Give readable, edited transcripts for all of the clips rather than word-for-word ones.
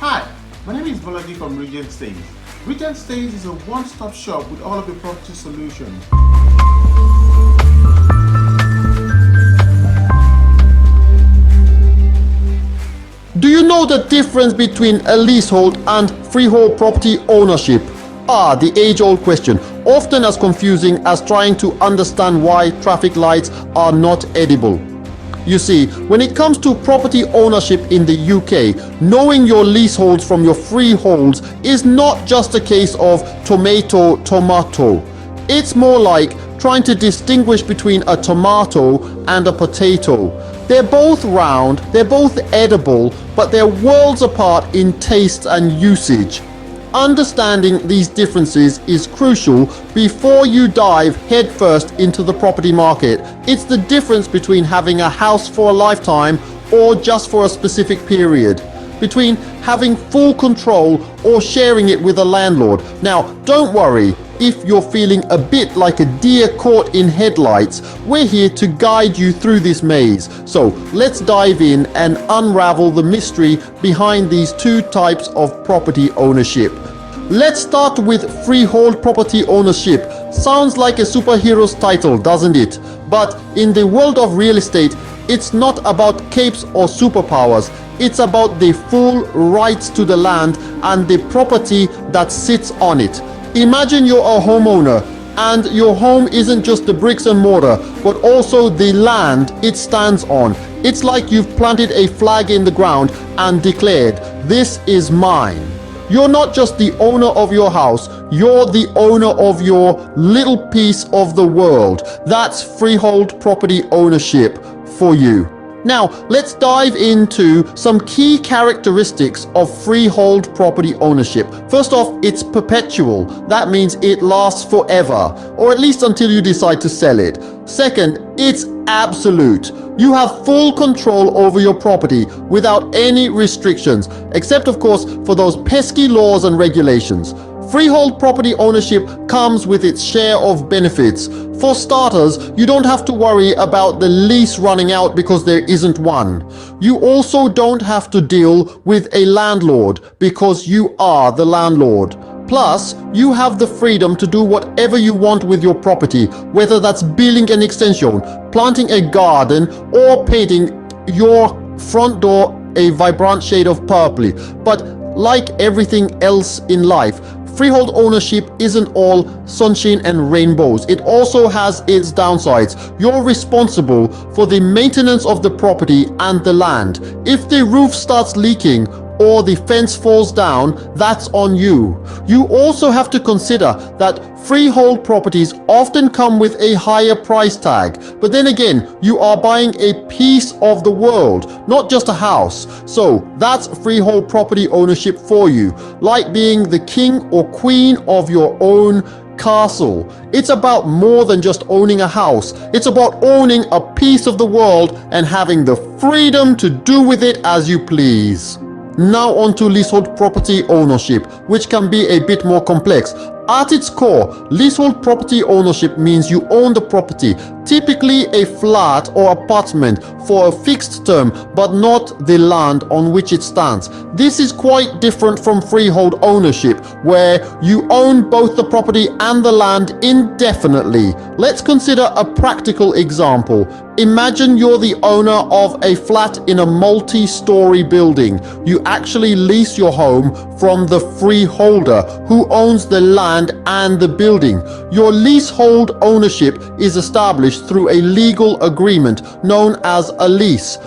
Hi, my name is Bolaji from Regent Stays. Regent Stays is a one-stop shop with all of your property solutions. Do you know the difference between a leasehold and freehold property ownership? The age-old question, often as confusing as trying to understand why traffic lights are not edible. You see, when it comes to property ownership in the UK, knowing your leaseholds from your freeholds is not just a case of tomato. It's more like trying to distinguish between a tomato and a potato. They're both round, they're both edible, but they're worlds apart in taste and usage. Understanding these differences is crucial before you dive headfirst into the property market. It's the difference between having a house for a lifetime or just for a specific period, between having full control or sharing it with a landlord. Now, don't worry if you're feeling a bit like a deer caught in headlights. We're here to guide you through this maze. So let's dive in and unravel the mystery behind these two types of property ownership. Let's start with freehold property ownership. Sounds like a superhero's title, doesn't it? But in the world of real estate, it's not about capes or superpowers. It's about the full rights to the land and the property that sits on it. Imagine you're a homeowner and your home isn't just the bricks and mortar, but also the land it stands on. It's like you've planted a flag in the ground and declared, "This is mine." You're not just the owner of your house, you're the owner of your little piece of the world. That's freehold property ownership for you. Now, let's dive into some key characteristics of freehold property ownership. First off, it's perpetual. That means it lasts forever, or at least until you decide to sell it. Second, it's absolute. You have full control over your property without any restrictions, except of course for those pesky laws and regulations. Freehold property ownership comes with its share of benefits. For starters, you don't have to worry about the lease running out because there isn't one. You also don't have to deal with a landlord because you are the landlord. Plus, you have the freedom to do whatever you want with your property, whether that's building an extension, planting a garden, or painting your front door a vibrant shade of purple. But like everything else in life, freehold ownership isn't all sunshine and rainbows. It also has its downsides. You're responsible for the maintenance of the property and the land. If the roof starts leaking or the fence falls down, that's on you. You also have to consider that freehold properties often come with a higher price tag. But then again, you are buying a piece of the world, not just a house. So that's freehold property ownership for you, like being the king or queen of your own castle. It's about more than just owning a house. It's about owning a piece of the world and having the freedom to do with it as you please. Now on to leasehold property ownership, which can be a bit more complex. At its core, leasehold property ownership means you own the property, typically a flat or apartment, for a fixed term, but not the land on which it stands. This is quite different from freehold ownership, where you own both the property and the land indefinitely. Let's consider a practical example. Imagine you're the owner of a flat in a multi-story building. You actually lease your home from the freeholder, who owns the land and the building. Your leasehold ownership is established through a legal agreement known as a lease,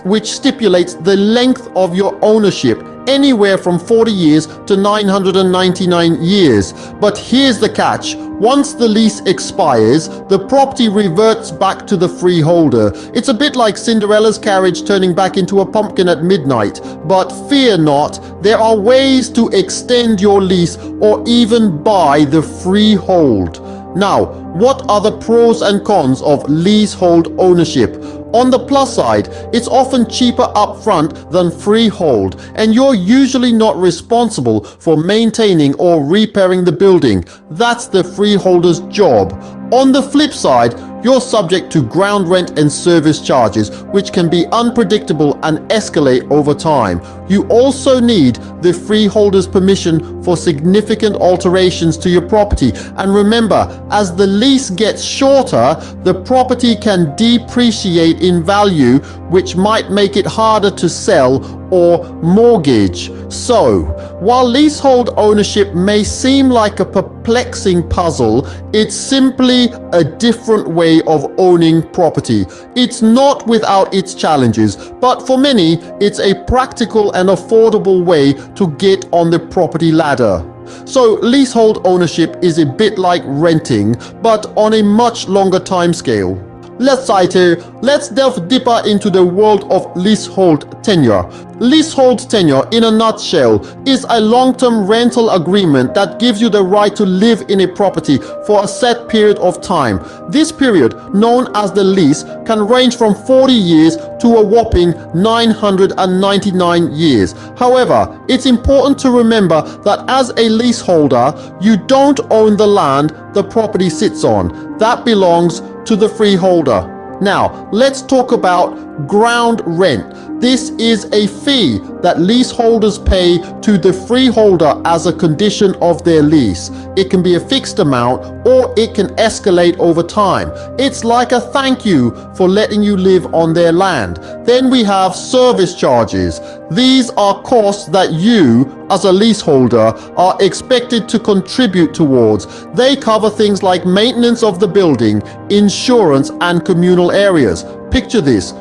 which stipulates the length of your ownership, anywhere from 40 years to 999 years. But here's the catch. Once the lease expires, the property reverts back to the freeholder. It's a bit like Cinderella's carriage turning back into a pumpkin at midnight. But fear not, there are ways to extend your lease or even buy the freehold. Now, what are the pros and cons of leasehold ownership? On the plus side, it's often cheaper upfront than freehold, and you're usually not responsible for maintaining or repairing the building. That's the freeholder's job. On the flip side, you're subject to ground rent and service charges, which can be unpredictable and escalate over time. You also need the freeholder's permission for significant alterations to your property. And remember, as the lease gets shorter, the property can depreciate in value, which might make it harder to sell or mortgage. So, while leasehold ownership may seem like a perplexing puzzle, it's simply a different way of owning property. It's not without its challenges, but for many, it's a practical and affordable way to get on the property ladder. So leasehold ownership is a bit like renting, but on a much longer time scale. Let's delve deeper into the world of leasehold tenure. Leasehold tenure, in a nutshell, is a long-term rental agreement that gives you the right to live in a property for a set period of time. This period, known as the lease, can range from 40 years to a whopping 999 years. However, it's important to remember that as a leaseholder, you don't own the land the property sits on. That belongs to the freeholder. Now, let's talk about ground rent. This is a fee that leaseholders pay to the freeholder as a condition of their lease. It can be a fixed amount or it can escalate over time. It's like a thank you for letting you live on their land. Then we have service charges. These are costs that you, as a leaseholder, are expected to contribute towards. They cover things like maintenance of the building, insurance, and communal areas. Picture this.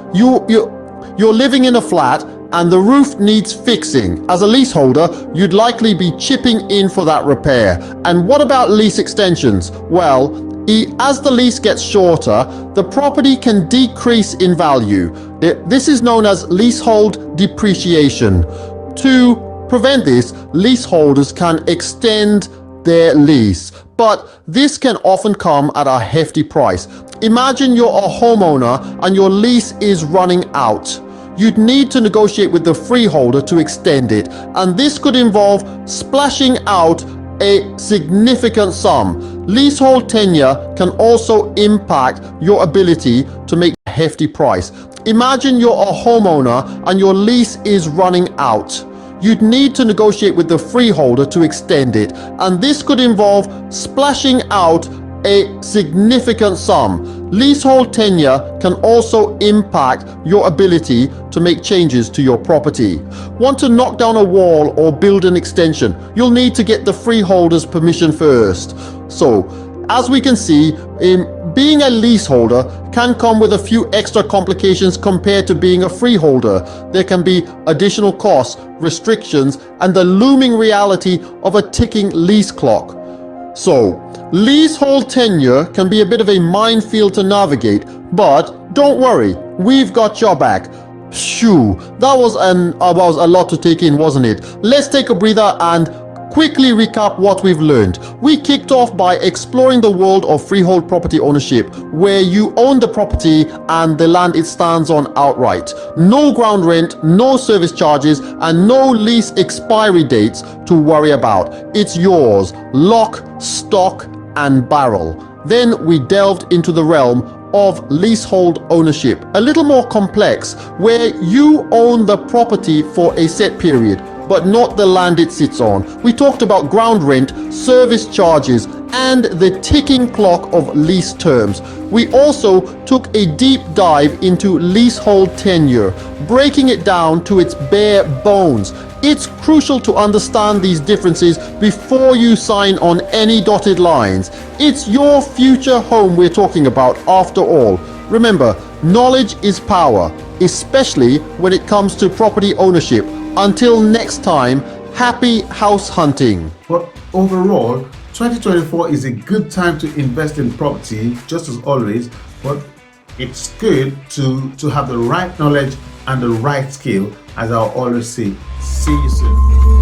You're living in a flat and the roof needs fixing. As a leaseholder, you'd likely be chipping in for that repair. And what about lease extensions? Well, as the lease gets shorter, the property can decrease in value. This is known as leasehold depreciation. To prevent this, leaseholders can extend their lease, but this can often come at a hefty price. Imagine you're a homeowner and your lease is running out. You'd need to negotiate with the freeholder to extend it, and this could involve splashing out a significant sum. Leasehold tenure can also impact your ability to make a hefty price. Imagine you're a homeowner and your lease is running out. You'd need to negotiate with the freeholder to extend it, and this could involve splashing out a significant sum. Leasehold tenure can also impact your ability to make changes to your property. Want to knock down a wall or build an extension? You'll need to get the freeholder's permission first. So, as we can see, being a leaseholder can come with a few extra complications compared to being a freeholder. There can be additional costs, restrictions, and the looming reality of a ticking lease clock. So, leasehold tenure can be a bit of a minefield to navigate, but don't worry, we've got your back. Phew, that was a lot to take in, wasn't it? Let's take a breather and quickly recap what we've learned. We kicked off by exploring the world of freehold property ownership, where you own the property and the land it stands on outright. No ground rent, no service charges, and no lease expiry dates to worry about. It's yours, lock, stock, and barrel. Then we delved into the realm of leasehold ownership, a little more complex, where you own the property for a set period, but not the land it sits on. We talked about ground rent, service charges, and the ticking clock of lease terms. We also took a deep dive into leasehold tenure, breaking it down to its bare bones. It's crucial to understand these differences before you sign on any dotted lines. It's your future home we're talking about after all. Remember, knowledge is power, especially when it comes to property ownership. Until next time, happy house hunting. But overall, 2024 is a good time to invest in property, just as always, but it's good to have the right knowledge and the right skill, as I always say. See you soon.